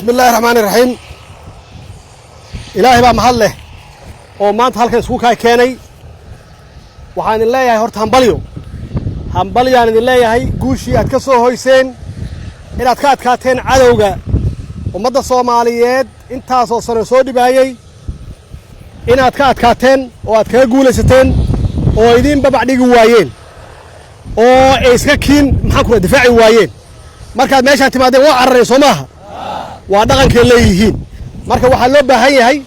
بسم الله الرحمن الرحيم إلهي بقى محله وما أنت هالك سوكا كاني وحان الله يا هرت همبليو يعني الله يا جوشي أتكسر هويسين إلى كاتين عدوجا ومدى الصوماليات أنت صوصنا سودي بهاي إن كاتين وأتكجول ستين ويدين ببعدي جوايين أو إسكاكين محكور دفاعي وايين مركز ماشي اعتمادي وعرّي صومها وادغن كليهين marka waxa loo baahan yahay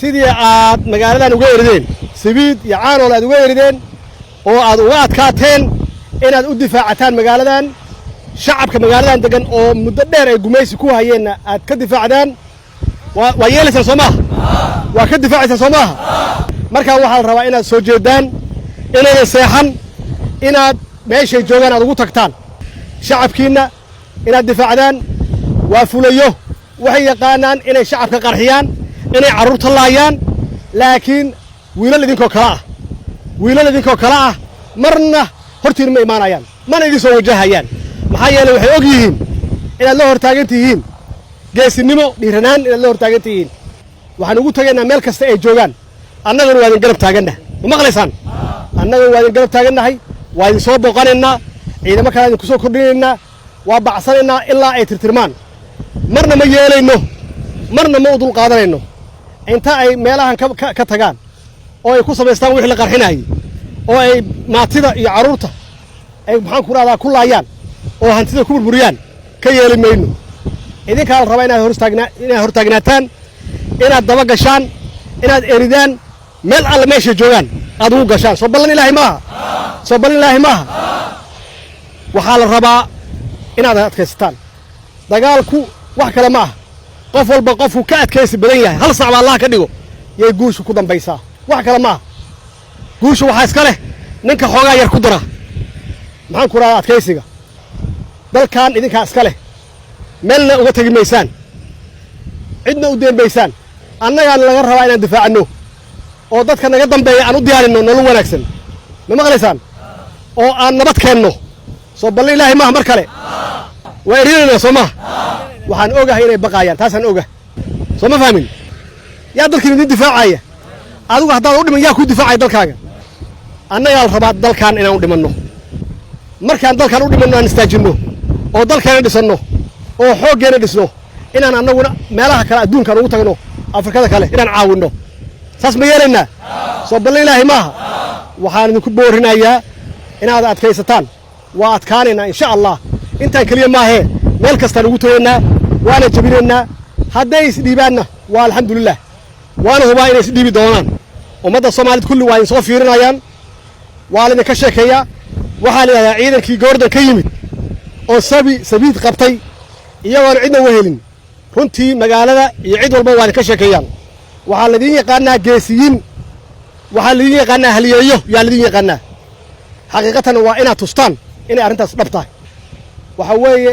sidii aad magaaladan uga erideen sabiid iyo caanool aad uga erideen oo aad uga adkaateen inaad u difaacataan magaaladan shacabka magaaladan degan oo muddo dheer ay gumaysi ku hayeen aad ka difaacdaan waa yeelaysan Soomaha waa ka difaacaysan Soomaha marka waxa la rabaa inaad soo jeedaan inaad seexan inaad meeshay joogan aad ugu tagtaan shacabkiina inaad difaacdaan waa fulayo waxay yaqaanaan inay shacabka qarxiyaan inay caruurta laayaan laakiin wiilal idinkoo kala ah marna hortiin ma imaanayaan mana idin soo wajahayaan maxaa yeelay waxay og yihiin inaad la hortaagan tihiin geesinimo dhiiranaan inaad la hortaagan tihiin waxaan ugu tagaynaa meel kasta ay joogaan annaguna waa idin garab taagannahay ma maqlaysaan annaguna waa idin garab taagannahay waa idin soo booqanaynaa ciidamo kale idinku soo kordhinaynaa waa bacsanaynaa ilaa ay tirtirmaan marna ma yeelayno marna ma dul qaadanayno inta ay meelahan ka tagaan oo ay ku sameystaan wixii la qarxinayay oo ay maatida iyo caruurta ay maxaan ku raadaan ku laayaan oo hantida ku burburiyaan ka yeelimayno idinka la rabaa inaad hortaagnaataan inaad daba gashaan inaad eridaan meel alla meesha joogaan aad ugu gashaan soo ballan ilaahay maaha waxaa la rabaa inaad adkaysataan dagaalku wax kale ma ah qof walba qofku ka adkaysi badan yahay hal saac Allah ka dhigo yay guushu ku dambaysaa wax kale ma ah guushu waxa iska leh ninka xoogaa yar ku dara maxaan ku raad adkaysiga dalkan idinka iska leh meelna uga tagi maysaan cidna u deebaysaan annaga laga rabaa inaan difaacno oo dadka naga dambeeya aan u diyaarino nolol wanaagsan ma maqlaysaan oo aan nabad keenno soo ballan ilaahay ma mar kale weerarina Soomaa waxaan ogahay inay baqayaan taasaan ogahay soo ma fahmin yaa dalkii idin difaacaya adigu haddaad u dhiman yaa ku difaacay dalkaaga annaga la rabaa dalkan inaan u dhimanno markaan dalkan u dhimanno aan istaajinno oo dalkeena dhisano oo xooggeena dhisno inaan annaguna meelaha kale adduunkan ugu tagno afrikada kale inaan caawinno saas ma yeelaynaa soo ballan ilaahay maaha waxaan idinku boorinayaa inaad adkaysataan waa adkaanaynaa insha Allah intaan kaliya maahe meel kastaan ugu tagaynaa waana jabinaynaa hadday isdhiibaanna waa alxamdulilah waana hubaa inay isdhiibi doonaan ummadda Soomaaliyeed kulli waa in soo fiirinayaan waa la idinka sheekeeyaa waxaa la yidhahdaa ciidankii goordan ka yimid oo sabiid qabtay iyagoon cidna u helin runtii magaalada iyo cid walba waa idinka sheekeeyaan waxaa laydin yaqaanaa geesiyiin waxaa laydin yaqaanaa haliyeeyo yaa laydin yaqaanaa xaqiiqatan waa inaad tustaan inay arrintaas dhab tahay waxa weeye